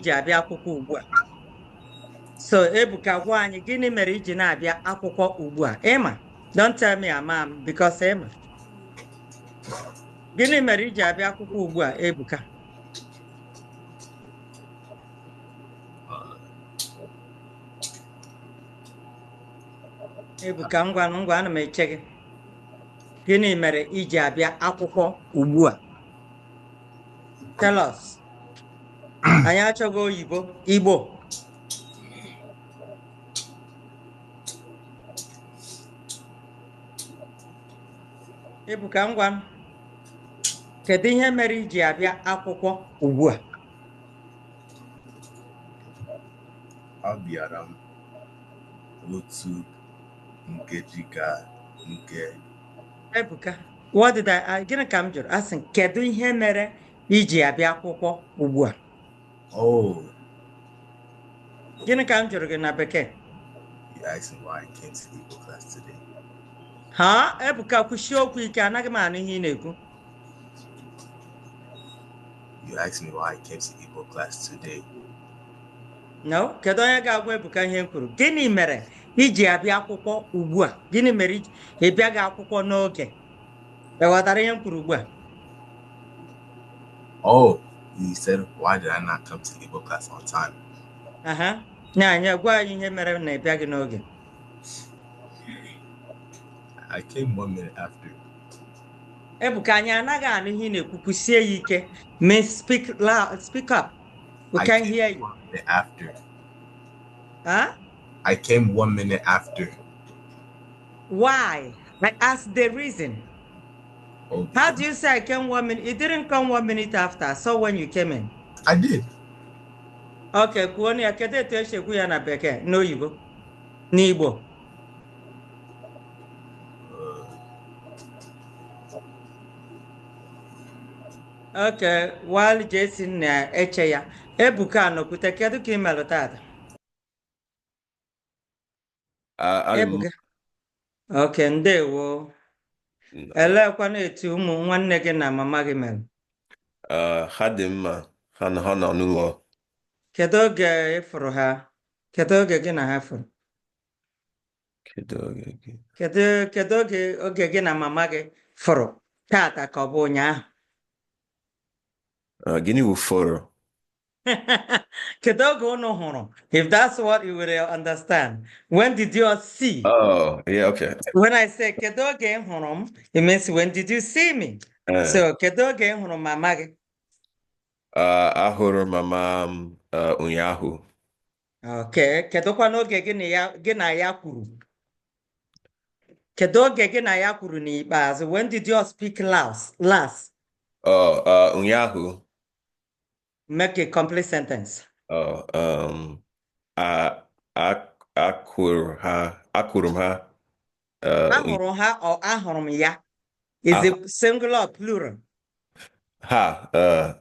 iji abịa akwụkwọ ugbu a? So Ebuka gwa anyị gịnị mere iji na-abịa akwụkwọ ugbu a? Ịma, don't tell me ama m because ịma. Gịnị mere iji abịa akwụkwọ ugbu a, Ebuka? Ebuka ngwa ana m eche gị. Gịnị mere iji abịa akwụkwọ ugbu a? Tell us. Anyị achọghị oyibo, Igbo. Ebuka ngwa kedu ihe mere iji abịa akwụkwọ ugbu a? Abịara m otu nkeji ka nke. Ebuka, gịnị ka m jụrụ? Asị kedu ihe mere iji abịa akwụkwọ ugbu a? Oh. Gịnị ka m jụrụ gị na bekee? You asked me why I came to the Igbo class today. Ha, Ebuka kwuchie okwu ike, anaghị m anụ ihe ị na-ekwu. You asked me why I came to Igbo class today. No, kedu onye ga-agwa Ebuka ihe m kwuru? Gịnị mere iji abịa akwụkwọ ugbu a? Gịnị mere ị bịaghị akwụkwọ n'oge? Ewetara ihe m kwuru ugbu a? Oh, you said why did I not come to Igbo class on time? Na-anya gwa anyị ihe mere na ị bịaghị n'oge. I came 1 minute after. Ebuka, anyị anaghị anụ ihe ị na-ekwu, kwusie ya ike. May speak loud, speak up. We can't hear you. 1 minute after. Huh? I came 1 minute after. Why? I asked the reason. Oh, how do you say I came 1 minute? It didn't come 1 minute after. I saw when you came in. I did. Okay, kuoni ya kedu etu esi ekwu ya na bekee n'oyibo n'Igbo? Okay, while Jason na-eche ya, Ebuka nọkwute kedu ka ị melụ tata? Ebuka. Okay, ndewo. Elekwana etu ụmụ nwanne gị na mama gị mere? Ha dị mma, ha nọ n'ụlọ. Kedu oge ị fụrụ ha? Kedu oge gị na ha fụrụ? Kedu oge gị na mama gị fụrụ tata ka ọ bụ ụnyaahụ? Gịnị wụ fụrụ? Kedu oge unu hụrụ? If that's what you will understand. When did you see? Oh, yeah, okay. When I say kedu oge ị hụrụ m, it means when did you see me? So kedu oge ị hụrụ mama gị? Ahụrụ mama m ụnyaahụ. Okay, kedụkwa n'oge gị na ya kwuru? Kedu oge gị na ya kwuru n'ikpeazụ? When did you speak last? Ụnyaahụ. Make a complete sentence. Akwụrụ ha. Ahụrụ ha or ahụrụ m ya? Is it singular or plural? Ha,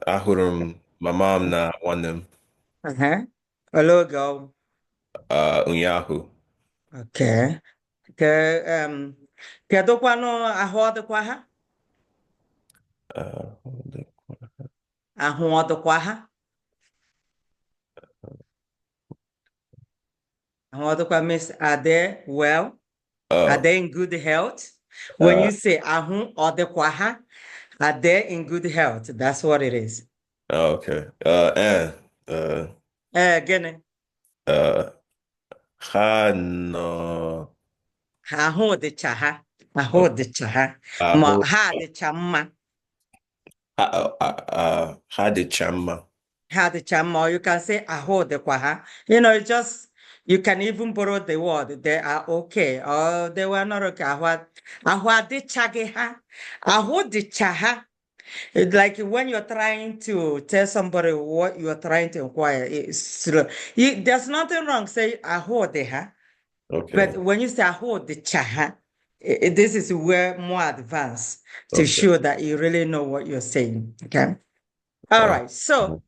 ahụrụ m mama m na nwanne m. Olee oge ọ? Ụnyaahụ. Okay. Kedụkwanụ ahụ ọ dịkwa ha? Ahụ ọ dịkwa ha? Ahụ ọ dịkwa means are they well? Are they in good health? When you say ahụ ọ dịkwa ha, are they in good health? That's what it is. Okay. Gịnị? Ha nọ. Ahụ dịcha ha. Ahụ dịcha ha. Ma ha dịcha mma. Ha dịcha mma. Ha dịcha mma. Or you can say ahụ dịkwa ha. It's just, you can even borrow the word. They are okay. Or they were not okay. Ahụ adịchaghị ha. Ahụ dịcha ha. It's like when you're trying to tell somebody what you're trying to inquire, there's nothing wrong saying ahụ dị ha. Okay. But when you say ahụ dịcha ha, this is where more advanced to show that you really know what you're saying. Okay. All right. So,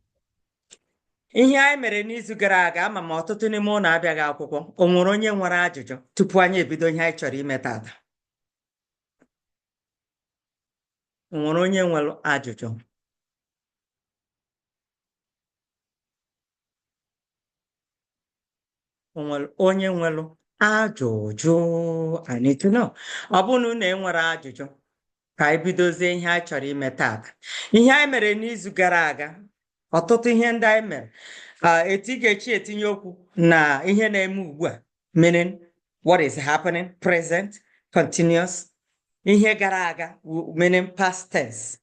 ihe anyị mere n'izu gara aga, ama m ọtụtụ n'ime ụlọ abịaghị akwụkwọ. O nwere onye nwere ajụjụ tupu anyị ebido ihe anyị chọrọ ime tata? O nwere onye nwere ajụjụ? onwere onye nwere ajụjụ. I need to know. Ọ bụrụ na ị nwere ajụjụ, ka anyị bidozie ihe anyị chọrọ ime taata. Ihe anyị mere n'izu gara aga, ọtụtụ ihe ndị anyị mere, etu ị ga-echi etinye okwu na ihe na-eme ugbu a, meaning what is happening, present, continuous, ihe gara aga, meaning past tense,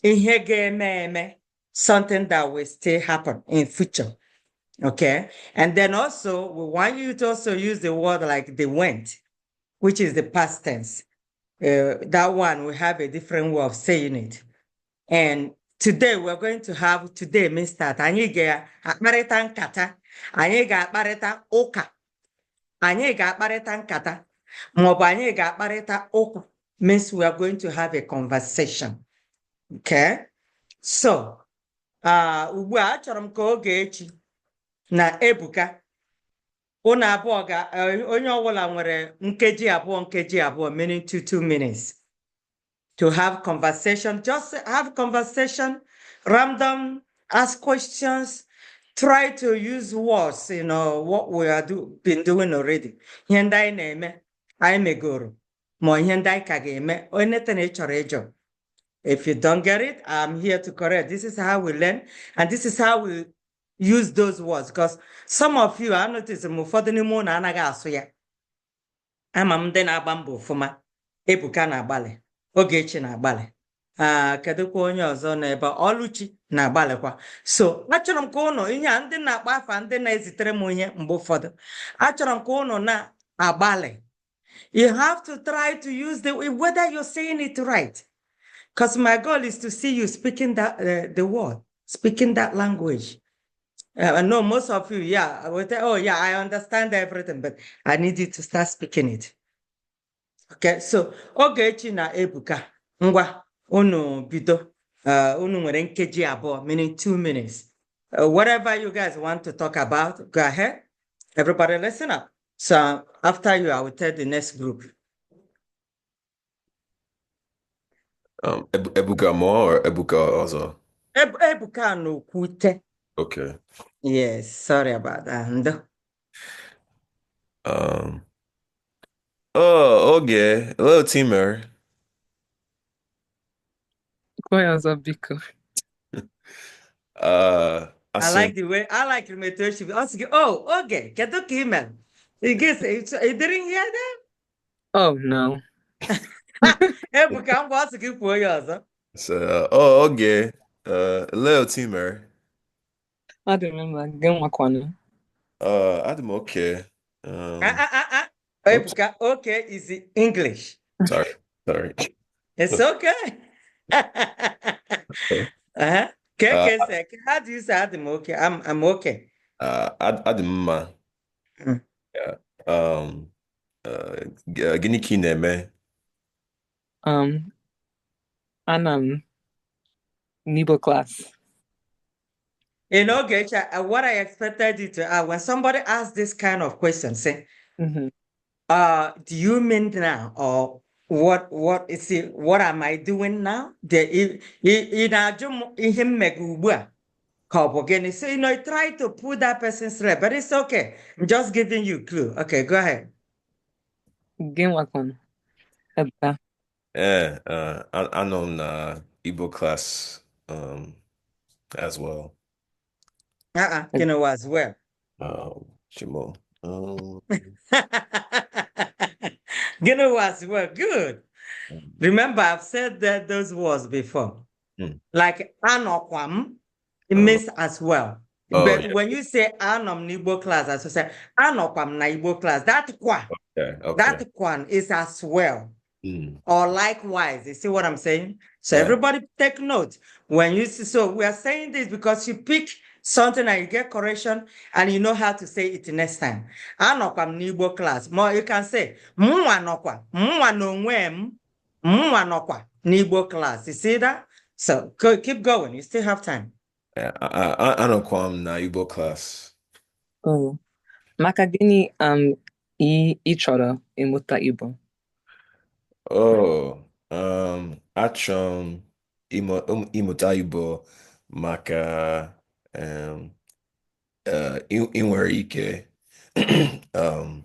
ihe ga-eme eme, something that will still happen in future. Okay. And then also, we want you to also use the word like they went, which is the past tense. That one, we have a different way of saying it. And today, we're going to have, today means that anyị ga-akparịta nkata, anyị ga-akparịta ụka, anyị ga-akparịta nkata, maọbụ anyị ga-akparịta ụka means we are going to have a conversation. Okay? So, ugbu a achọrọ m ka oge echi na Ebuka unu abụọ onye ọbụla nwere nkeji abụọ, meaning 2 minutes to have conversation. Just have conversation, random, ask questions, try to use words, what we are been doing already. Ihe ndị anyị na-eme, anyị megoro, ma ihe ndị anyị ka ga-eme, anything ị chọrọ ịjụ. If you don't get it, I'm here to correct. This is how we learn, and this is how we use those words, because some of you, I notice ụfọdụ n'ime unu anaghị asụ ya. Ama m ndị na-agba mbọ ọfụma. Ebuka na-agbalị, Ogechi na-agbalị, kedụkwa onye ọzọ n'ebe Ọlụchi na-agbalịkwa. So achọrọ m ka unu ihe a ndị na-akpa afa ndị na-ezitere m ihe mgbe ụfọdụ, achọrọ m ka unu na-agbalị. You have to try to use whether you're saying it right, because my goal is to see you speaking that the word, speaking that language. I know most of you, yeah, I will say, oh yeah, I understand everything, but I need you to start speaking it. Okay, so Ogechi na Ebuka, ngwa, unu bido, unu nwere nkeji abụọ, meaning 2 minutes. Whatever you guys want to talk about, go ahead. Everybody listen up. So after you, I will tell the next group. Ebuka more or Ebuka also? Ebuka no kwute. Okay. Yes, sorry about that. Okay. Hello, Teamer. Biko. I like the way, I like your mentorship. Oh, okay. Kedu ka email? You guess, you didn't hear that? Oh, no. Ebuka, I'm going to give you yours. So, okay. Hello, Teamer. I don't remember. Game Wakwana. I'm okay. Ebuka, okay is English. Sorry. It's okay. How do you say I'm okay? I'm okay. Adimma. Yeah. Gịnị ka ị na-eme? Anam Nibo class. Okay, what I expected you to when somebody asks this kind of question, say, Mm-hmm. Do you mean now, or what is it? What am I doing now? So try to put that person straight, but it's okay. I'm just giving you a clue. Okay, go ahead. Game Wakwana. Ebuka. Yeah, I know na Igbo class as well. As well. Shimo. As well. Good. Remember, I've said those words before. Like anokwam, it means as well. But yeah. when you say anom Igbo class, as you say anokwam na Igbo class, that one is as well. Or likewise, you see what I'm saying? So everybody take note. When you see, so we are saying this because you pick something and you get correction and you know how to say it next time. Anokwam n'Igbo class. More you can say mwa nokwa, mwa nonwem, mwa nokwa n'Igbo class. You see that? So keep going. You still have time. Yeah, anokwam na Igbo class. Oh. Maka gịnị ị chọrọ ịmụta Igbo? Achọrọ m ịmụta Igbo maka ị nwere ike um,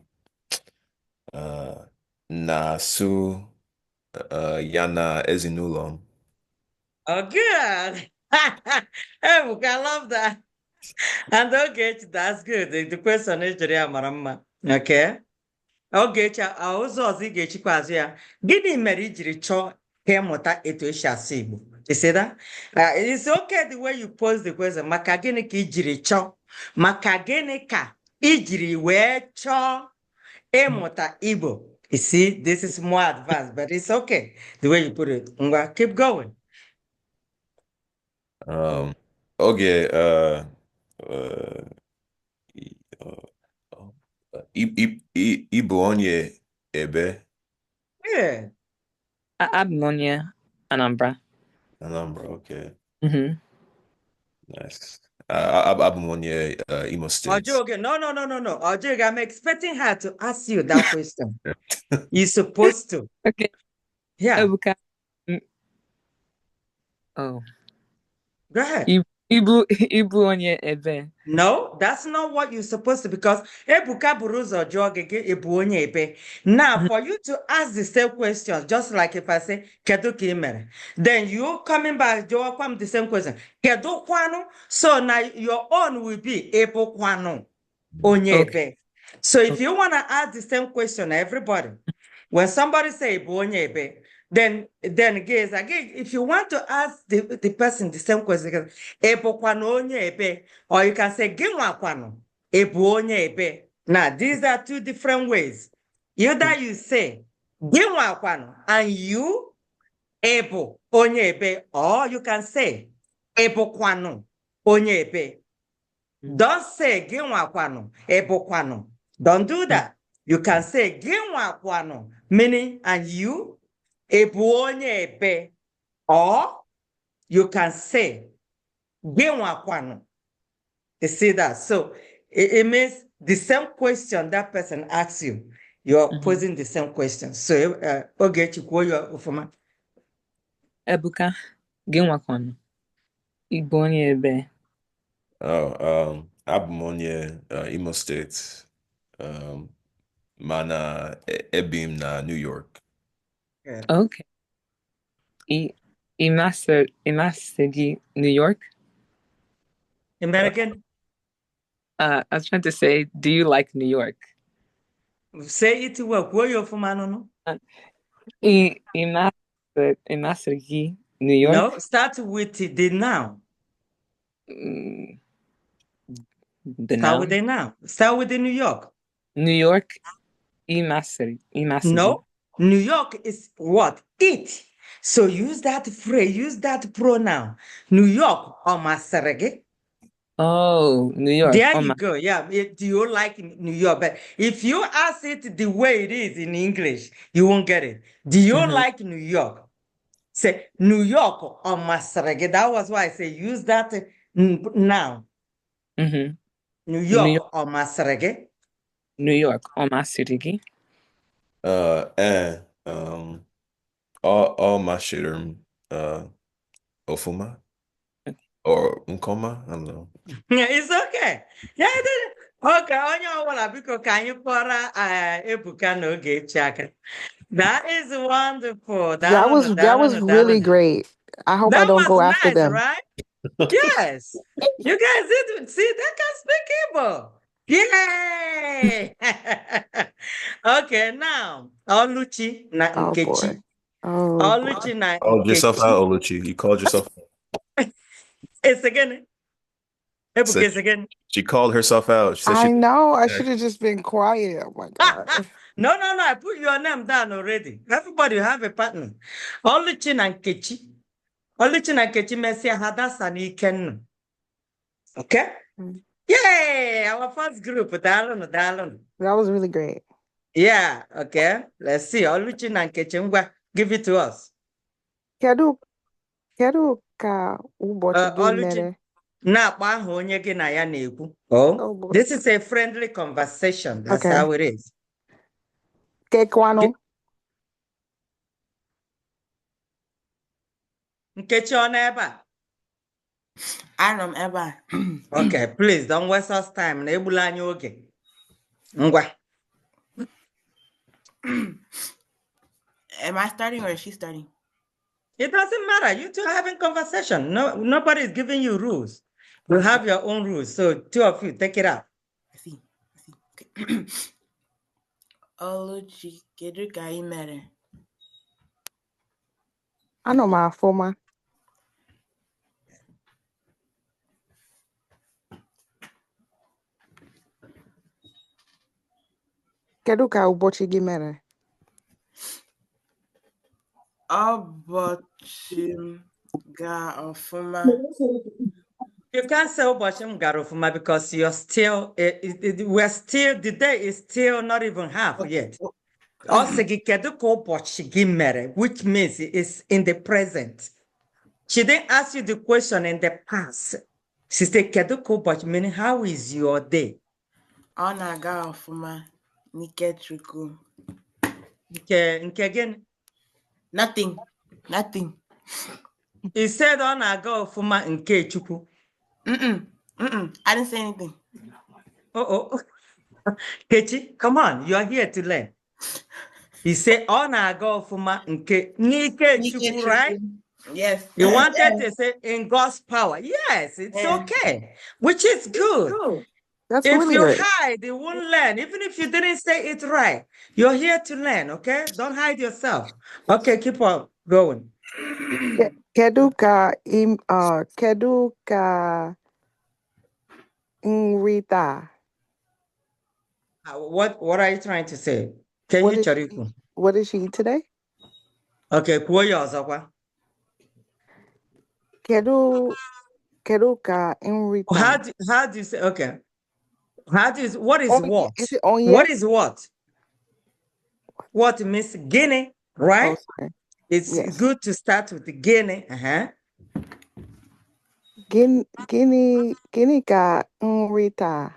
na-asụ ya na ezinụlọ m. Oh, good. Ebuka, I love that. And okay, that's good. The question is Jiri Amaramma. Okay. Ogechi, ụzọ ọzọ ị ga-echikwa azụ ya. Gịnị mere i jiri chọọ ka ịmụta etu esi asụ Igbo? You see that? It's okay the way you pose the question. Maka gịnị ka i jiri chọọ? Maka gịnị ka i jiri wee chọọ ịmụta Igbo? You see, this is more advanced, but it's okay the way you put it. Ngwa, keep going. Oge i- ịbụ onye ebe Yeah. Abụ m onye Anambra. Anambra, okay. Mhm. Nice. Abụ m onye Imo State. Ojoge, no. Ojoge, I'm expecting her to ask you that question. You're supposed to. Okay. Yeah, Ebuka. Oh. go ahead. Ibu onye ebe. No, that's not what you're supposed to, because Ebuka Buruzo Jogege Ebu onye ebe. Now, for you to ask the same questions, just like if I say, Kedu ka ị mere? Then you coming back, Joaquam, the same question. Kedu kwanu? So now your own will be Ebu kwanu onye Okay. ebe. So if you want to ask the same question, everybody, when somebody say Ebu onye ebe, then guys, again, if you want to ask the person the same question, Ebu kwanu onye ebe, or you can say Ginwa kwanu Ebu onye ebe. Now, these are two different ways. Either you say Ginwa kwanu and you Ebu onye ebe, or you can say Ebu kwanu onye ebe. Don't say Ginwa kwanu Ebu kwanu. Don't do that. You can say Ginwa kwanu, meaning and you Ebu onye ebe, or you can say Ginwa kwanu. You see that? So it means the same question that person asks you, you're posing the same question. So, okay, Chukwu, Ebuka. Ginwakon. Ibu onye ebe. Abụ m onye Imo State. Mana ebi m na New York. Okay. Imasegi, New York? American? I was trying to say, do you like New York? Say it well. No? Imasegi, New York? No, start with the noun. The Start noun? with the noun. Start with the New York. New York, Imasegi. No, New York is what? It. So use that phrase, use that pronoun. New York or Maserege. Oh, New York. There Oh, you go. Yeah. Do you like New York? But if you ask it the way it is in English, you won't get it. Do you like New York? Say New York or Maserege. That was why I say use that noun. New York or Maserege. New York, Omasirigi. All masịrị m ofuma or nkoma, I don't know. Yeah, it's okay. Yeah, okay. Onye ọbụla biko ka anyị kpọrọ Ebuka na Ogechi aka. That is wonderful. That was really great. I hope I don't go after nice, them. right? Yes. You guys did see they can speak Igbo. Yay! Okay, now Oluchi na Oh Nkechi. boy. Oh Oluchi na Called yourself Nkechi. out, Oluchi. You called yourself out. It's again. Ebuka Said- is again. She called herself out. She said I she know. I should have just been quiet. Oh my God. No. I put your name down already. Everybody have a partner. Oluchi na Nkechi. Oluchi na Nkechi Mesia Hadasa na Ikennu. Okay? Yay! Our first group. Dalun. That was really great. Yeah, okay. Let's see. Oluchi na Nkechi Ngwa. Give it to us. Kedu ka ụbọchị gị Oluchi. mere? Na-akpọ aha onye gị na ya na-ekwu. Oh, boy. this is a friendly conversation. That's Okay. how it is. Kekwanụ? Nkechi ọ nọ ebe a? Anọ m ebe a. Okay, please don't waste us time. Na egbula anyị oge. Ngwa. Am I starting or is she starting? It doesn't matter. You two are having conversation. No, nobody is giving you rules. You have your own rules. So two of you, take it out. I see. Okay. Oluchi, kedu ka ị mere? Ano m ọfụma. Kedu ka ụbọchị gị mere? Ụbọchị m ga ọfụma. You can't say Obashim Garofuma because you're still, the day is still not even half yet. Also, Gikeduko Bochigimere, which means it's in the present. She didn't ask you the question in the past. She said, Keduko Boch, meaning, how is your day? Ọ na-aga ọfụma n'ike Chukwu. Nke again? Nothing. He said, on go Fuma nke Chukwu. I didn't say anything. Oh. Kechi, come on, you are here to learn. He said, "On go fuma nke nike Chukwu," right? Yes. You wanted to say in God's power. Yes, it's okay, which is good. That's If really you good. hide, you won't learn. Even if you didn't say it right, you're here to learn. Okay, don't hide yourself. Okay, keep on going. Kedu ka nri taa? What are you trying to say? Can What you did she choriku? eat? What did she eat today? Okay, kwuo ya ọzọ kwa. Kedu ka nri How taa? do you say? Okay, what is Oh, what? is it on What yet? is what? What means Guinea, Oh, right? sorry. It's Yes. good to start with the Guinea. Gịnị ka nri taa?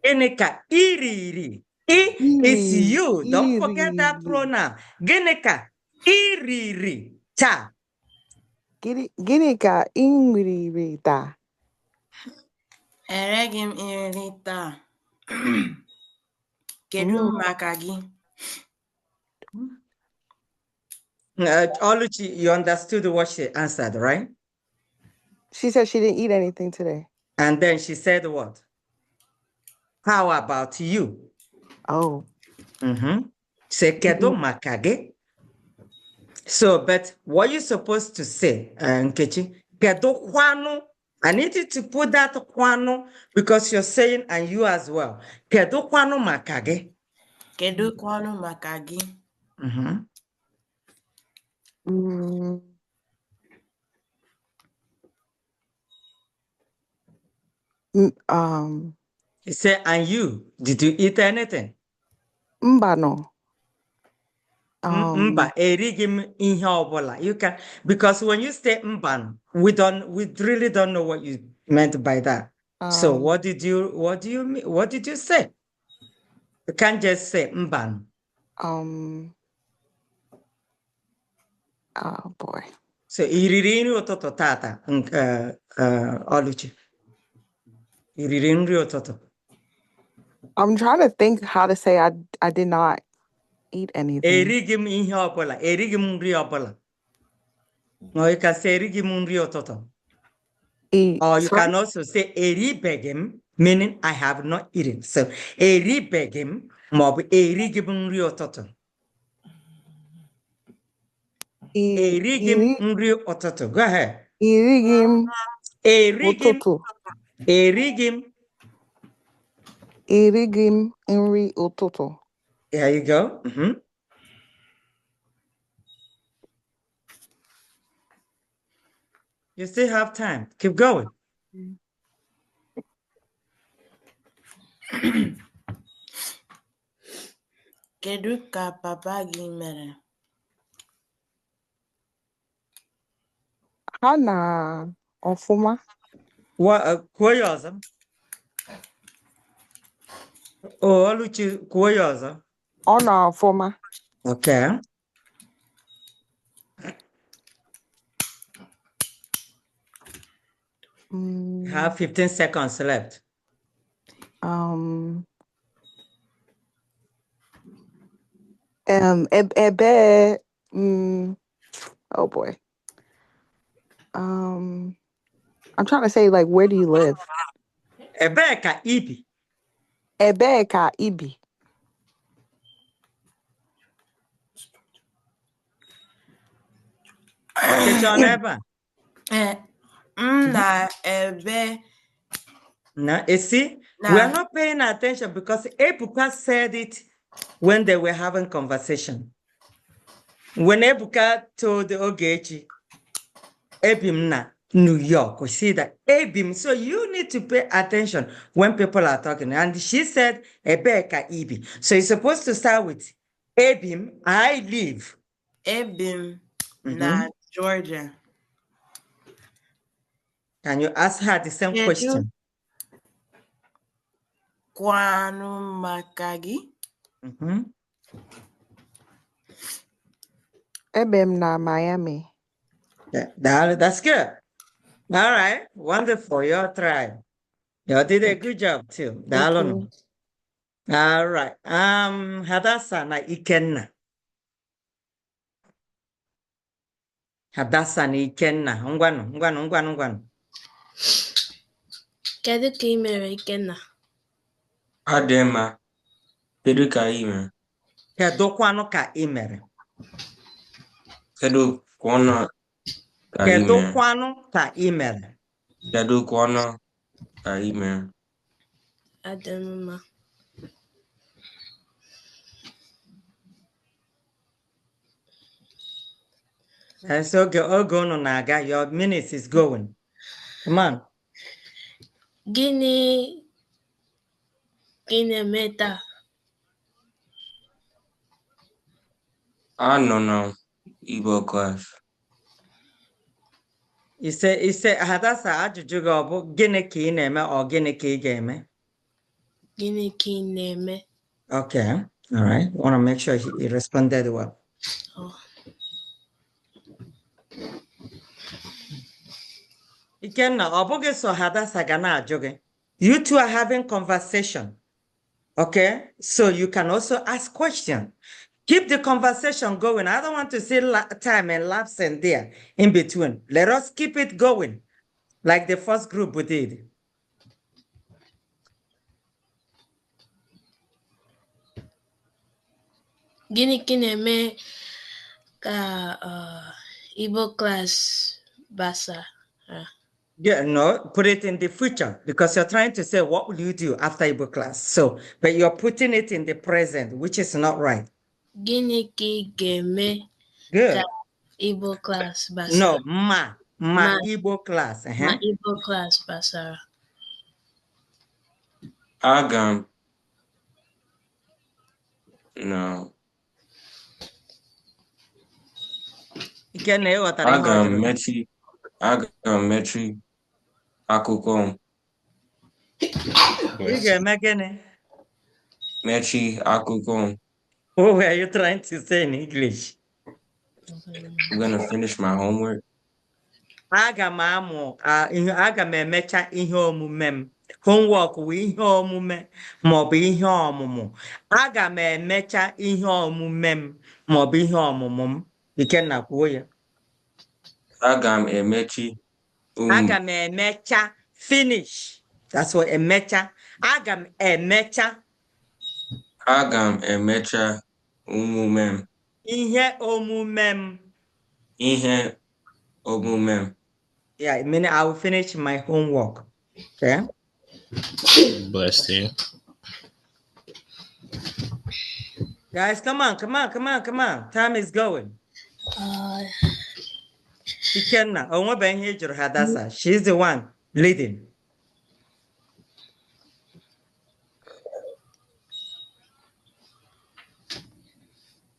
Gịnị ka iriri? It's you. Don't forget that Iriri. pronoun. Gịnị ka iriri taa? Gịnị ka nriri taa? Ereghị m nri taa. Kedu maka gị? Oluchi, you understood what she answered, right? She said she didn't eat anything today. And then she said what? How about you? Oh. Say kedu maka gị? So, but what you supposed to say, Nkechi? Kedu kwanu? I need you to put that kwanu because you're saying and you as well. Kedu kwanu maka gị? Kedu kwanu maka gị? He said, and you, did you eat anything? Mbano. Mba, erighi m ihe ọbụla. You can, because when you say mban, we really don't know what you meant by that. So what do you mean? What did you say? You can't just say mban. Oh boy. So iriri nri ụtụtụ tata, Oluchi. Iriri nri ụtụtụ. I'm trying to think how to say I did not eat anything. Erighi m ihe ọbụla. Erighi m nri ọbụla. Or you can say erighi m nri ụtụtụ. Or you can also say eribeghi m, meaning I have not eaten. So eribeghi m maọbụ erighi m nri ụtụtụ. Erighi m nri ụtụtụ. Go ahead. Erighi m ụtụtụ. Erighi m nri ụtụtụ. There you go. You still have time. Keep going. Kedu ka papa gị mere? Ha na ọfụma. Kwuo ya ọzọ. Oluchi, kwuo ya ọzọ. Ọ na ọfụma. Okay. Have 15 seconds left. Ebe. Oh boy. I'm trying to say like, where do you live? Ebee ka ibi? Ebe ka ibi. Ọchịchị ọ nọ ebe a? M na-ebe No, you see, we are na not paying attention because Ebuka said it when they were having conversation. When Ebuka told Ogechi, Ebim na New York, we see that Ebim. So you need to pay attention when people are talking. And she said, Ebeka Ibi. So you're supposed to start with Ebim, I live. ebi m na Georgia. Can you ask her the same Kedu question? kwanụ maka gị? Ebem na Miami. That's good. All right. Wonderful. Your try. You did a good job too. Thank Daalụ. you. All right. Hadassah na Ikenna. Hadassah na Ikenna. Ngwanụ. Kedu ka ị mere Ikenna? Ọ dị mma. Kedu ka ị mere? Kedụkwanụ ka ị mere? Kedụkwanụ ka ị mere? Kedụkwanụ ka ị mere? Kedụkwanụ ka ị mere? Adị m mma. It's okay. Oge unu na-aga. Your minutes is going. Come on. Gịnị ka ị na-eme taa? Anọ na Igbo class. Ise Hadassah ajụjụ gị ọ bụ gịnị ka ị na-eme ọ gịnị ka ị ga-eme? Gịnị ka ị na-eme? Okay. All right. Want to make sure he responded well. Oh. Ikenna, ọ bụghị so Hadassah ga na-ajụ gị. You two are having conversation. Okay? So you can also ask questions. Keep the conversation going. I don't want to see time and lapsing there in between. Let us keep it going like the first group we did. Gịnị ka ị na-eme ka Igbo class gbasara? Yeah, no, put it in the future because you're trying to say, what will you do after Igbo class? So, but you're putting it in the present, which is not right. Gịnị ka ị ga-eme Good. ka Igbo class gbasara? No, ma Igbo class. Ma Igbo class gbasara. Aga m na Ikenna, ịghọtara ihe ọ aga jụrụ? m mechi akụkọ m. Ị ga-eme gịnị? Mechi akụkọ m. What were you trying to say in English? I'm gonna finish my homework. Aga m emecha ihe omume m. Homework wụ ihe omume maọbụ ihe ọmụmụ. Aga m emecha ihe omume m maọbụ ihe ọmụmụ m. Ikenna kwuo ya. Aga m emechi Aga m emecha finish. That's what emecha. Aga m emecha omume m. ihe omume m. Ihe omume m. Yeah, I mean I will finish my homework. Okay. Bless you. Guys, come on. Time is going. Ikenna, onwebe ihe jụrụ Hadassah. She's the one leading.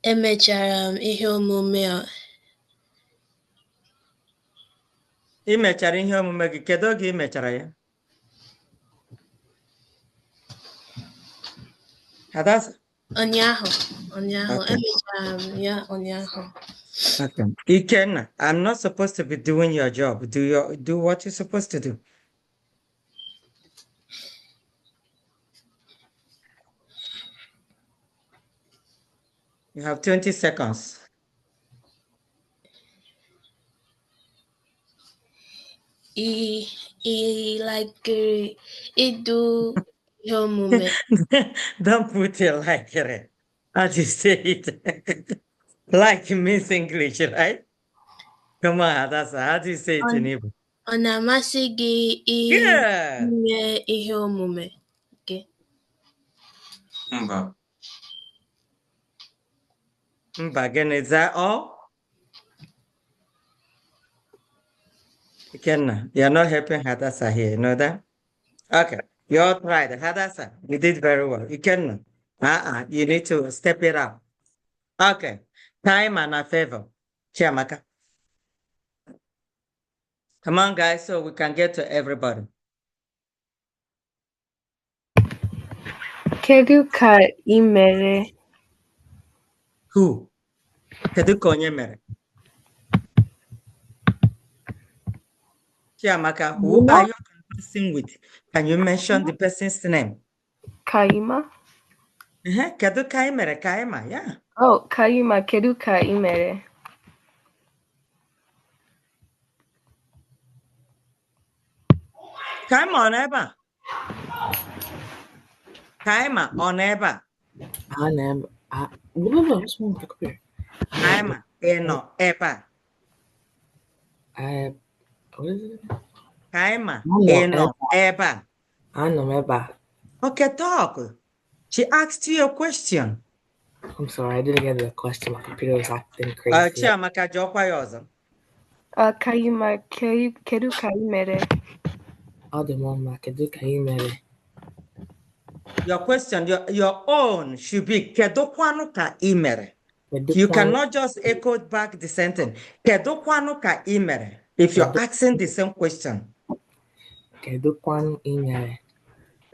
Emechara m ihe omume a. Ị mechara ihe omume gị. Kedu oge ị mechara ya? Hadassah? Ụnyaahụ. Okay. Emechara m ya ụnyaahụ. Okay. Ikenna, I'm not supposed to be doing your job. Do what you're supposed to do. You have 20 seconds. Ịdụ ihe omume. Don't put it like it. How do you say it? Like means English, right? Come on, how do you say it in Igbo? Ọ na-amasị gị Good. ime ihe omume gị? Mba. Again, is that all? Ikenna, you're not helping Hadassah here, you know that? Okay, you all tried. Hadassah, you did very well. Ikenna, you need to step it up. Okay, time and a favor. Chiamaka. Come on, guys, so we can get to everybody. Kedu ka ị mere? Who? Kedu ka onye mere? Chiamaka, who are you conversing with? Can you mention the person's name? Kaima? Kedu ka ị mere? Kaima, yeah. Oh, Kaima, kedu ka ị mere? Kaima ọ nọ ebe a? Kaima ọ nọ ebe a? Kaima ị nọ ebe a? Kaima ị nọ ebe a? Anọ m ebe a. Okay, talk. She asked you a question. I'm sorry, I didn't get the question. My computer was acting crazy. Chiamaka, jụọkwa ya ọzọ. Kaima, kedu ka ị mere? Ọ dị m mma, kedu ka ị mere? Your question, your own should be kedụkwanụ ka ị mere? You cannot just echo back the sentence. Kedụkwanụ ka ị mere? If you're asking the same question. Kedụkwanụ ị mere?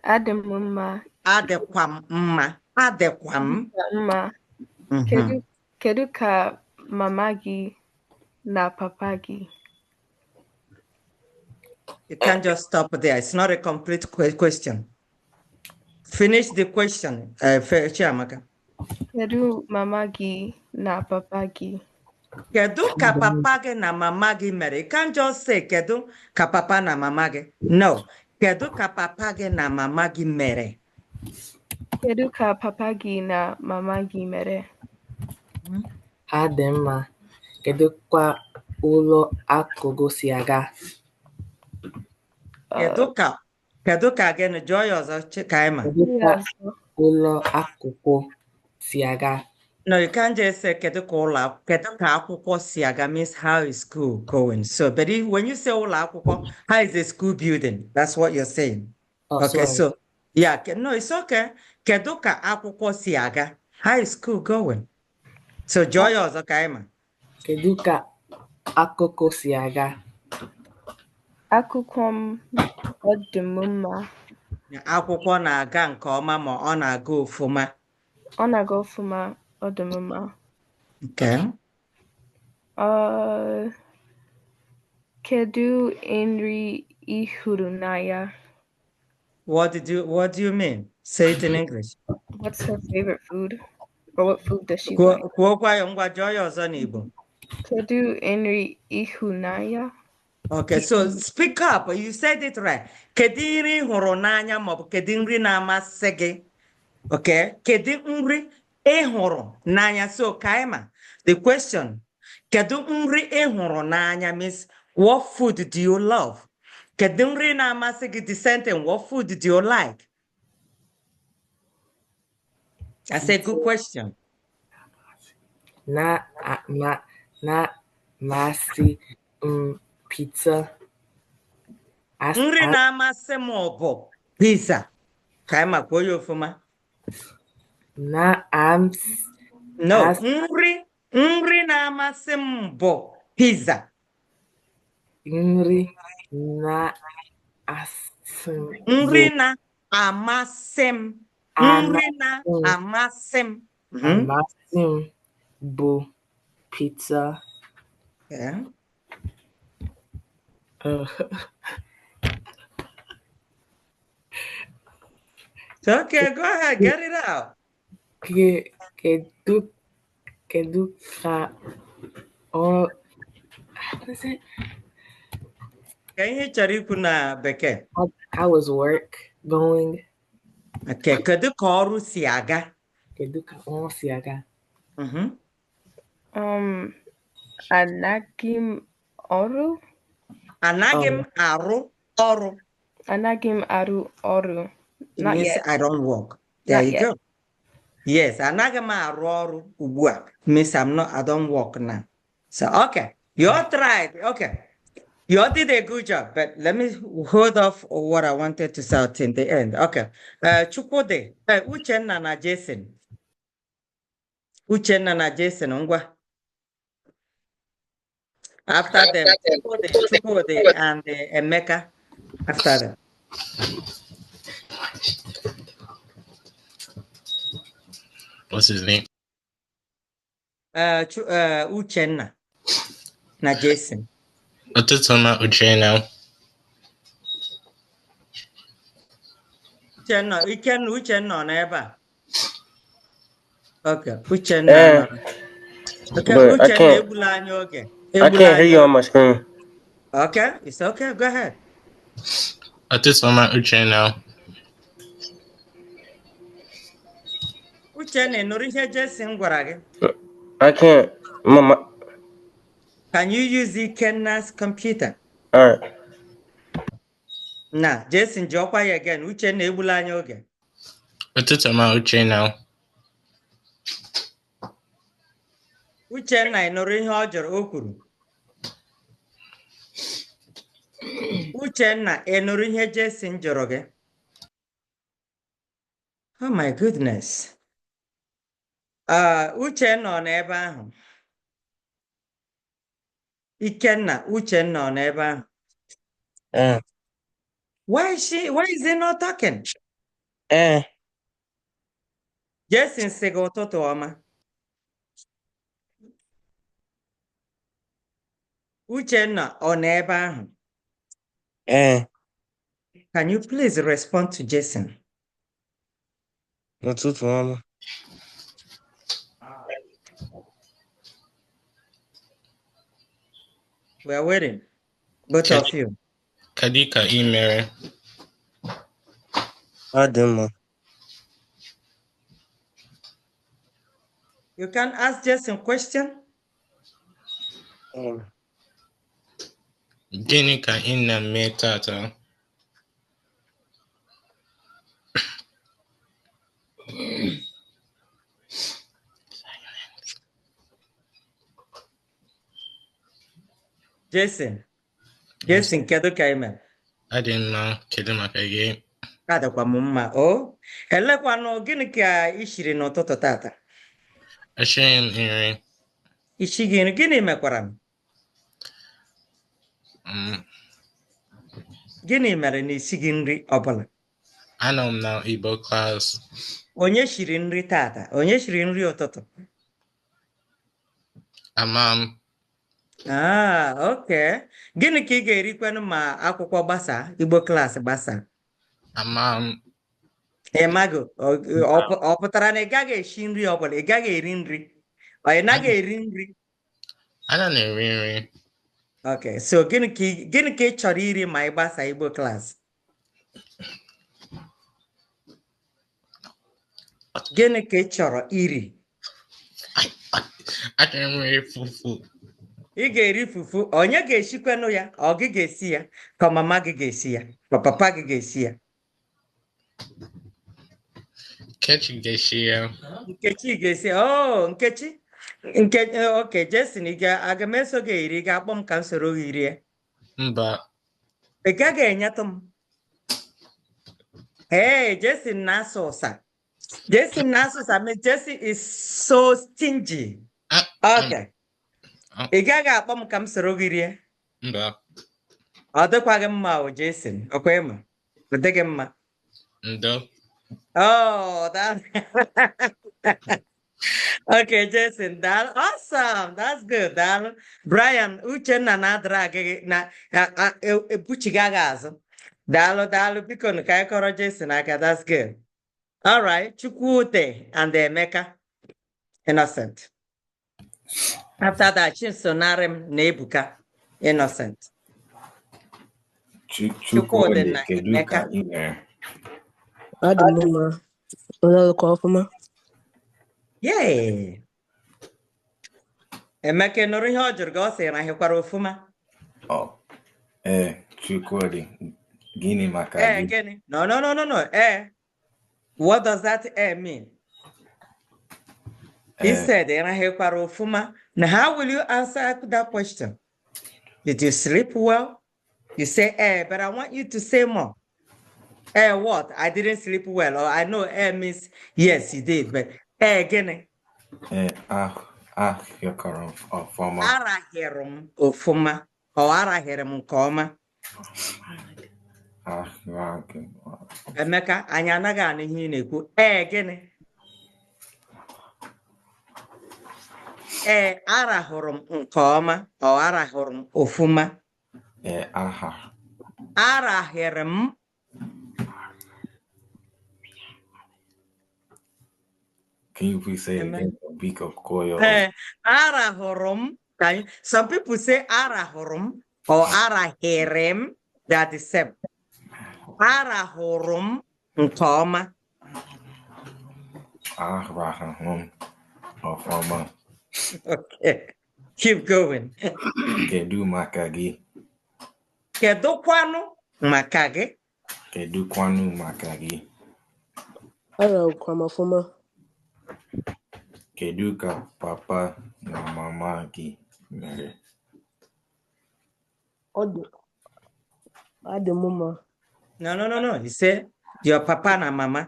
Adị m mma. Adịkwa m mma. Adịkwa m mma. Kedu ka mama gị na papa gị? You can't just stop there. It's not a complete question. Finish the question, Chiamaka. Kedu mama gị na papa gị? Kedu ka papa gị na mama gị mere? You can't just say kedu ka papa na mama gị. No. Kedu ka papa gị na mama gị mere? Kedu ka papa gị na mama gị mere? Ha dị mma. Kedu kwa ụlọ akụ si aga? Kedu ka gị na jụọ ya ọzọ Kaima? Kedu ka ụlọ akwụkwọ si aga? No, you can't just say kedu ka akwụkwọ si aga means how is school going. So, but when you say ụlọ akwụkwọ, how is the school building? That's what you're saying. Oh, okay, sorry. so yeah, no, it's okay. Kedu ka akwụkwọ si aga? How is school going? So, jụọ ya ọzọ Kaima. Kedu ka akụkọ si aga? Akwụkwọ m ọ dị m mma. Akwụkwọ na-aga nke ọma ma ọ na-aga ofuma. Ọ na-aga ofuma, ọ dị m mma. Okay. Kedu nri ị hụrụ n'anya? What do you mean? Say it in English. What's her favorite food? Or what food does she like? Kwuokwa ya ngwa jụọ ya ọzọ n'Igbo. Kedu nri ị hụrụ n'anya? Okay, so speak up. You said it right. Kedu nri hụrụ n'anya maọbụ kedu nri na-amasị gị? Okay, kedu nri ị hụrụ n'anya? So, Kaima, the question, kedu nri ị hụrụ n'anya means what food do you love? Kedu nri na-amasị gị? The sentence, what food do you like? That's a good question. Na masị pizza. Nri na-amasị m bụ pizza. Kaima, kwuo ya ofuma. No, nri na-amasị m bụ pizza. Nri na-amasị m. Amasị m bụ pizza. Yeah. Okay, go ahead, get it out. Kedu Kedu ka what is it? Can you chọrọ ikwu na bekee? How is work going? Okay, kedu ka ọrụ si aga? Kedu ka ọrụ si aga? Anaghị m ọrụ. Anaghị m arụ ọrụ. Anaghị m arụ ọrụ. It Not means yet. I don't work. There Not you yet. go. Yes, anaghị m arụ ọrụ ugbu a. Means I don't work now. So, okay. You all tried. Okay. You all did a good job, but let me hold off what I wanted to say in the end. Okay. Chukwude, Uchenna na Jason. Uchenna na Jason, ngwa. After them, Chukwude and Emeka. After them. What's his name? Uchenna na Jason. Ụtụtụ ọma Uchenna. Uchenna ọ nọ ebe a? Okay, Uchenna nọ. Okay, Uchenna egbula anyị oge. I can't hear you on my screen. Okay, it's okay. Go ahead. Ụtụtụ ọma Uchenna. Uchenna, nụrụ ihe Jason gwara gị? I can't. Mama. Can you use Ikenna's computer? All right. Nah, Jason, jụọkwa ya again. Uchenna egbula anyị oge. Ụtụtụ ọma Uchenna. Uchenna, ị nụrụ ihe ọ jụrụ o kwuru? Uchenna, ị nụrụ ihe Jason jụrụ gị? Oh my goodness. Uchenna ọ nọ ebe ahụ? Ikenna, Uchenna ọ nọ ebe ahụ? Why is he not talking? Jason sị gị ụtụtụ ọma. Uchenna ọ nọ ebe ahụ? Can you please respond to Jason? Ụtụtụ ọma. We are waiting. Both of you. Kedu ka ị mere? Ọ dị mma. You can ask Jason question. Gịnị ka ị na-eme tata? Jason, kedu ka ị mere? Adị mma, kedu maka gị? Adịkwa m mma. O, elekwanụ gịnị ka ị shiri n'ụtụtụ tata? Achọghị m nri. Ishi gị gịnị mekwara m? Gịnị mere na isi gị nri ọbụla? Anọ m na Igbo class. Onye shiri nri tata? Onye shiri nri ụtụtụ? Ama m. Okay. Gịnị ka ị ga-erikwanụ ma akwụkwọ gbasa Igbo class gbasa? Ama m. Emago, ọ pụtara na ị gaghị eshi nri ọbụla, ị gaghị eri nri? Ọ ị naghị eri nri? Ana na-eri nri. Okay, so gịnị ka ị chọrọ iri ma ị gbasa Igbo class? Gịnị ka ị chọrọ iri? Achọrọ m iri fufu. Ị ga-eri fufu. Onye ga-esikwanụ ya? Ọ gị ga-esi ya? Ka mama gị ga-esi ya? Ka papa gị ga-esi ya? Nkechi ga-esi ya. Nkechi ga-esi. Nkechi. Okay, Jason, aga m eso gị iri, ga-akpọ m ka m soro gị rie? Mba. Ị gaghị enyetụ m? Hey, Jason na-asa ụsa. Jason na-asa ụsa. Jason is so stingy. Okay. Ị gaghị akpọ m ka m soro gị rie? Mba. Ọ dịkwa gị mma o, Jason. Ọkwa ịma? Ọ dịghị mma? Ndo. That. Okay, Jason. Awesome. That's good. Brian, Uchenna na-adịra gị na ebuchighị gị azụ. Daalụ biko ka anyị kọrọ Jason aka. That's good. All right. Chukwute and Emeka. Innocent. After that, Chinsonarim Nebuka, innocent. Chukwudi, kedu ka ị mere? Adị m mma. Ololukwa ọfụma. Yeah. Emeka nụrụ ihe ọ jụrụ gị ọ sị na ahịkwara ofuma. Chukwudi, gịnị maka gị? Gịnị? No. What does that mean? He said, ahịkwara ofuma. Now, how will you answer that question? Did you sleep well? You say, but I want you to say more. What? I didn't sleep well. Or I know means yes, you did, but gịnị? Ahịkwara ọfụma. Arahịrị m ofuma. Or arahịrị m nke ọma. Emeka, anyị anaghị anụ ihe ị na-ekwu. Gịnị? Arahụrụ m nke ọma. Or arahụrụ m ofuma. Arahịrị m. Can you please say it again? Beak of coil. Arahụrụ m. Some people say arahụrụ m or arahịrị m. They are the same. Arahụrụ m nke ọma. Arahụrụ m ọfụma. Okay. Keep going. Kedu maka gị? Kedụkwanụ maka gị? Kedụkwanụ maka gị? Arahụkwa m ọfụma. Kedu ka papa na mama gị mere? Adị m mma. No. He said, your papa na mama.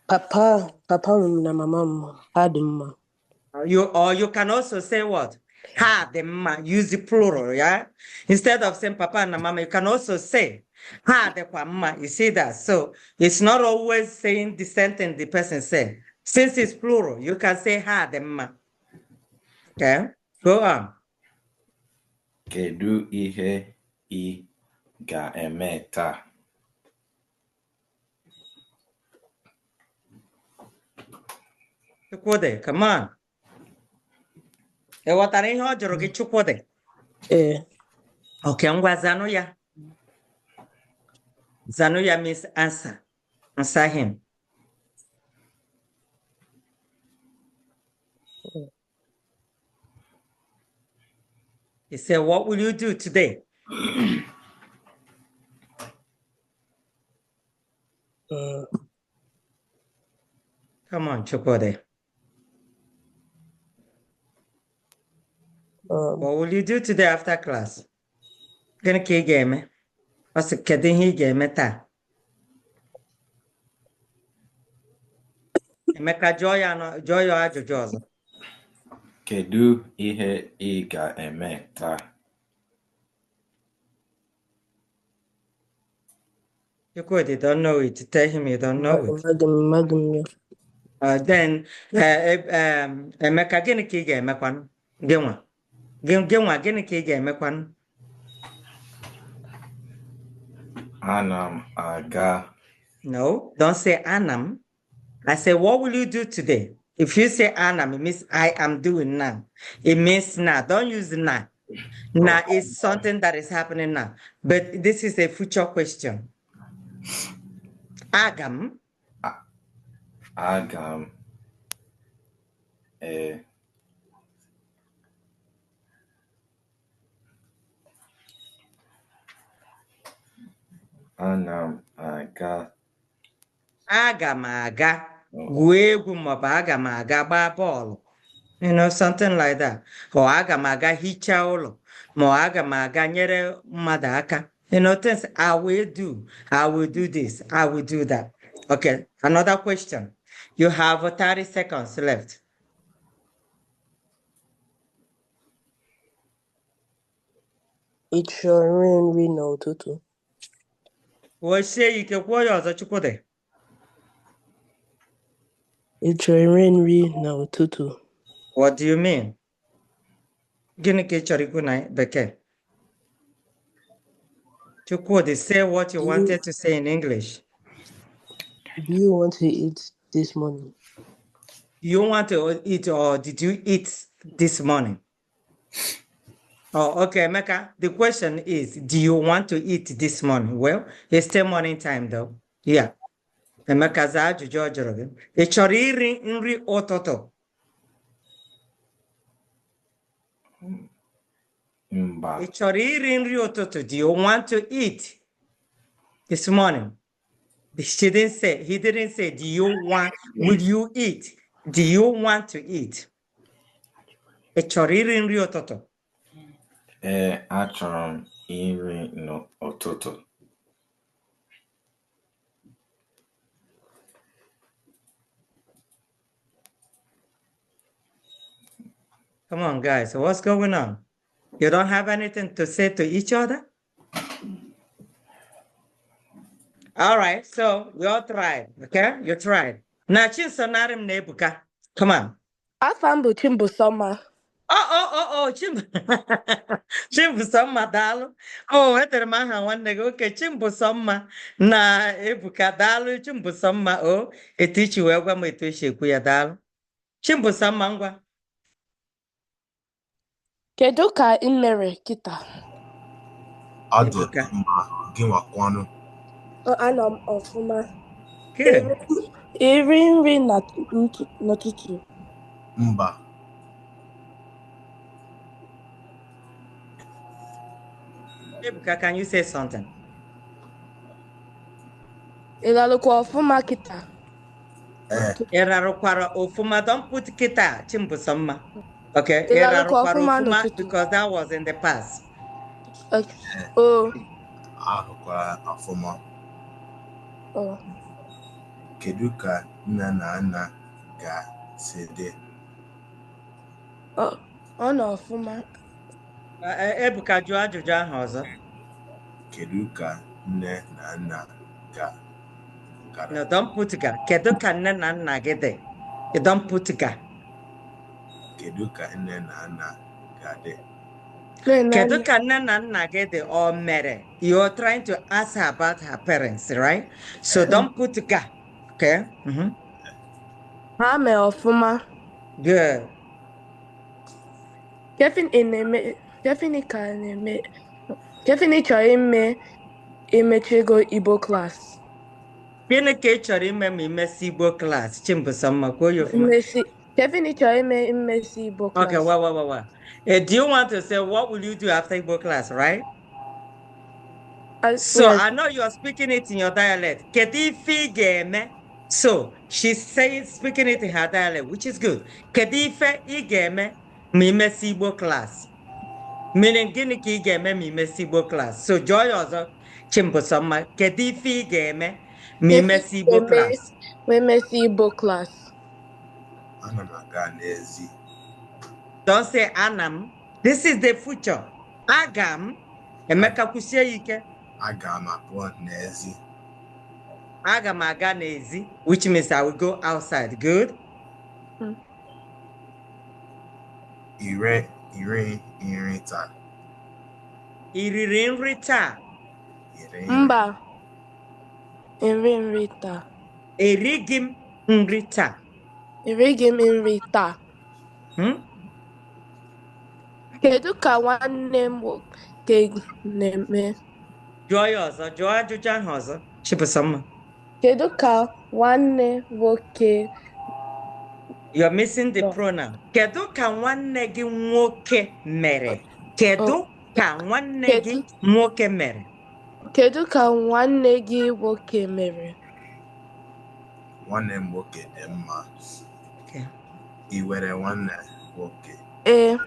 Papa na mama m adị mma. You can also say what? Ha dị mma. Use the plural, yeah? Instead of saying papa and mama, you can also say ha dịkwa mma. You see that? So it's not always saying the sentence the person said. Since it's plural, you can say ha dị mma. Okay? Go on. Kedu ihe ị ga-eme taa? Chukwudi, come on. Ghọtara ihe ọ jụrụ gị, Chukwudi? Okay, ngwa zanụ ya. Zanụ ya means answer. Answer him. He said, what will you do today? Come on, Chukwudi. What will you do today after class? Gịnị ka ị ga-eme? Ọ sị, kedu ihe ị ga-eme taa? Emeka, jụọ ya ajụjụ ọzọ. Kedu ihe ị ga-eme taa? Chukwudi don't know it. Tell him you don't know it. Then, Emeka, gịnị ka ị ga-emekwanụ? Gịnwa, gịnị ka ị ga-emekwanụ? Ana m aga. No, don't say anam. I say, what will you do today? If you say anam, it means I am doing now. It means now. Don't use now. Now is something that is happening now. But this is a future question. Agam. Agam. Ana m aga. Aga m aga gwuo egwu maọbụ aga m aga gbaa bọọlụ. You know, something like that. Or aga m aga hichaa ụlọ. Ma aga m aga nyere mmadụ aka. You know, things I will do this, I will do that. Okay, another question. You have 30 seconds left. Ị chọrọ nri n'ụtụtụ? Wosie ike kwuo ya ọzọ, Chukwudi. Ị chọrọ nri n'ụtụtụ? What do you mean? Gịnị ka ị chọrọ ikwu na Bekee? Chukwudi, say what you wanted to say in English. Do you want to eat this morning? You want to eat or did you eat this morning? Oh, okay, Mecca. The question is, do you want to eat this morning? Well, it's still morning time though. Yeah. Emeka zaa ajụjụ ọ jụrụ gị. Ị chọrọ iri nri ụtụtụ? Mba. Ị chọrọ iri nri ụtụtụ? Do you want to eat this morning? He didn't say, do you want, will you eat? Do you want to eat? Ị chọrọ iri nri ụtụtụ? Achọrọ m iri n'ụtụtụ. Come on, guys. What's going on? You don't have anything to say to each other? All right, so we all tried, okay? You tried. Now, Chinsonarim Nebuka, come on. Afambu Chimbusoma. Oh, Chimbusoma Dalu. Oh, Etermaha one nigga, okay, Chimbusoma na Ebuka Dalu, Chimbusoma, oh, a teach you where we teach you, Dalu. Chimbusoma ngwa. Kedu ka ị mere kịta? Adụ mma gị nwakwanụ. Anọ m ọfụma. Good. Iri nri n'ụtụtụ. Mba. Ebuka, can you say something? Ị lalụkwa ọfụma kịta? Erarukwara ofuma, don't put kita, Chimbusoma. Okay, Ị lalụkwa ọfụma ofuma n'ụtụtụ? because that was in the past. Oh. Ahụkwara ọfụma. Oh. Kedu ka nne na nna ga-si dị? Ọ nọ ọfụma. Ebuka jụọ ajụjụ ahụ ọzọ. Kedu ka nne na nna ga? No, don't put ga. Kedu ka nne na nna gị dị? You don't put ga. Kedu ka nne na nna ga dị? Kedu ka nne na nna gị dị o mere? You're trying to ask her about her parents, right? So don't put ga. Okay? Ha mee ọfụma. Good. Kefini chọrọ imechigo Igbo class. Gịnị ka ị chọrọ ime ma imesi Igbo class? Chimbusoma, kwuo ya ọfụma. Kevin chọrọ imesi Igbo class. Okay, well. Do you want to say what will you do after Igbo class, right? So yes. I know you are speaking it in your dialect. Kedife igeme. So she's saying, speaking it in her dialect, which is good. Kedife igeme mi imesi Igbo class. Meaning gịnị ka ị ga-eme ma imesi Igbo class. So joy ọzọ Chimbusoma. Kedife igeme mi imesi Igbo class. We mesi Igbo class. Ana m aga n'ezi. Don't say anam. This is the future. Agam. Emeka kwusie ike. Aga m apụ n'ezi. Aga m aga n'ezi, which means I will go outside. Good. Ire nri taa. Iriri nri taa. Mba. Iri nri taa. Erighị m nri taa. Erighị m nri taa. Kedu ka nwanne m nwoke na-eme? Jụọ ya ọzọ, jụọ ajụjụ ahụ ọzọ. Chimbusoma. Kedu ka nwanne nwoke? You're missing the pronoun. Kedu ka nwanne gị nwoke mere? Kedu ka nwanne gị nwoke mere? Kedu ka nwanne gị nwoke mere? Nwanne m nwoke dị mma. I nwere nwanne nwoke?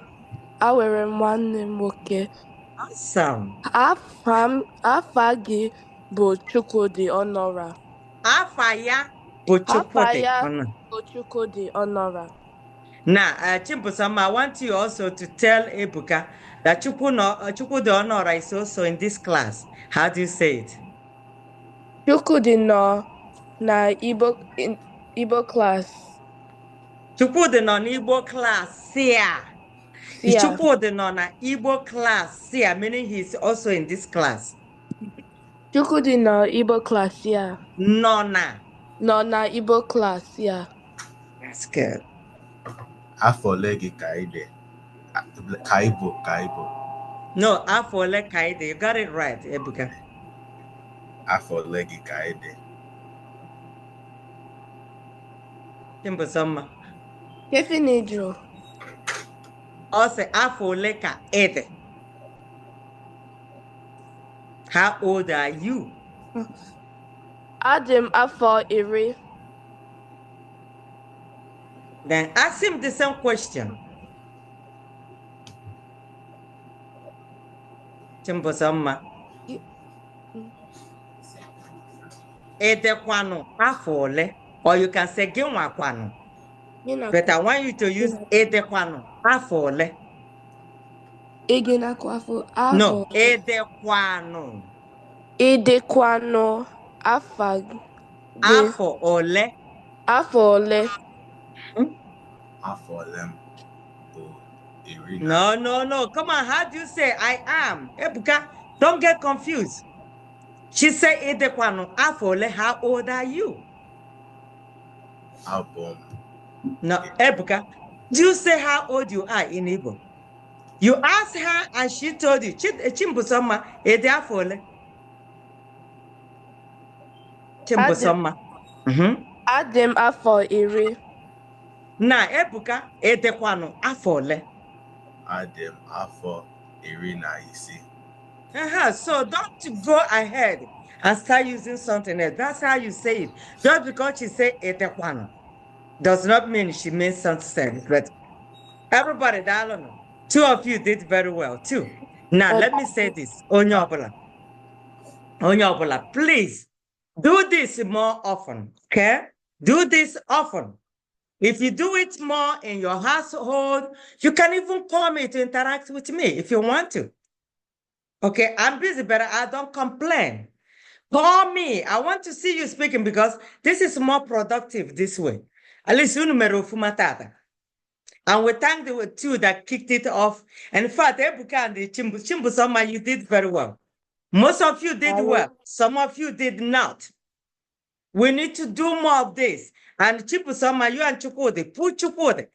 Awere m nwanne m nwoke. Awesome. Afa gị bụ Chukwudi Honora. Afa ya bụ Chukwudi Honora. Now, Chimbusoma, I want you also to tell Ebuka that Chukwudi Honora is also in this class. How do you say it? Chukwudi nọ na Igbo class. Chukwudi nọ n'Igbo class here. Chukwudi nọ na Igbo class here, meaning he's also in this class. Chukwudi nọ Igbo class here. Nọ na Igbo class here. That's good. Afọ ole gị ka ị dị? Ka ị bụ. No, afole kaide. You got it right, Ebuka. Afọ ole gị ka ị dị? Chimbusoma. Definitely. Also, afole ka ede. How old are you? Adam afọ iri. Then ask him the same question. Chimbusoma. Edekwanu afole. Or you can say ginwakwanu. But I want you to use edekwanu afole. No, edekwanu. Edekwanu afọ Afọ ole. Afọ ole. Afọ ole m bụ iri No, na. no, no. Come on. How do you say I am? Ebuka, don't get confused. She said, Edekwanu, afole, how old are you? Abụ m. No, Ebuka, do you say how old you are in Igbo? You asked her and she told you, Chimbusoma, Ede afole. Chimbusoma. Adam afọ iri. Na, Ebuka, Edekwanu, afole. Adị m afọ iri na isii. So don't go ahead and start using something else. That's how you say it. Just because she say Edekwanu does not mean she means something. But everybody, I don't know. Two of you did very well too. Now let me say this, Onyobola, please do this more often. Okay, do this often. If you do it more in your household, you can even call me to interact with me if you want to. Okay, I'm busy, but I don't complain. Call me. I want to see you speaking because this is more productive this way. At least you numero fumatata. And we thank the two that kicked it off. And in fact, Ebuka and the Chimbusoma, you did very well. Most of you did well. Some of you did not. We need to do more of this. And Chimbusoma, you and Chukwudi, put Chukwudi.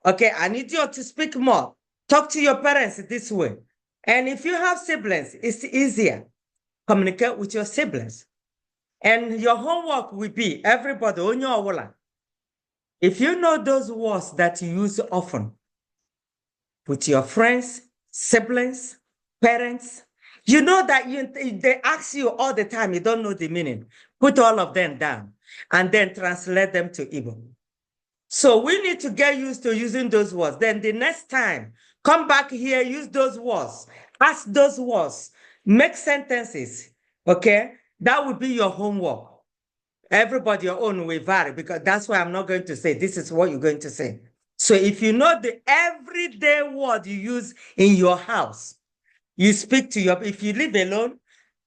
Okay, I need you to speak more. Talk to your parents this way. And if you have siblings, it's easier. Communicate with your siblings. And your homework will be, everybody, on your wall. If you know those words that you use often with your friends, siblings, parents, you know that they ask you all the time, you don't know the meaning. Put all of them down and then translate them to Igbo. So we need to get used to using those words. Then the next time, come back here, use those words, ask those words, make sentences, okay? That would be your homework. Everybody, your own will vary because that's why I'm not going to say this is what you're going to say. So if you know the everyday word you use in your house, you speak to if you live alone,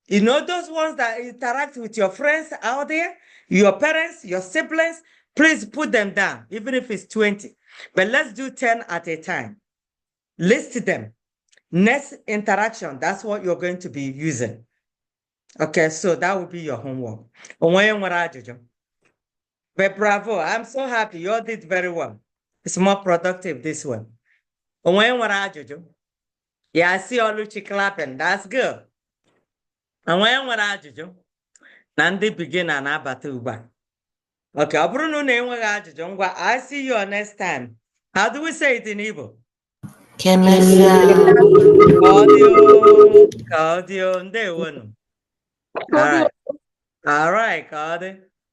you know those ones that interact with your friends out there, your parents, your siblings, please put them down, even if it's 20. But let's do 10 at a time. List them. Next interaction, that's what you're going to be using. Okay, so that will be your homework. But bravo, I'm so happy. You all did very well. It's more productive this way. Yeah, I see all of you clapping. That's good. And when Nandi begin and abatuba. Okay, I see you next time. How do we say it in Igbo? Claudio, All right, Claudio.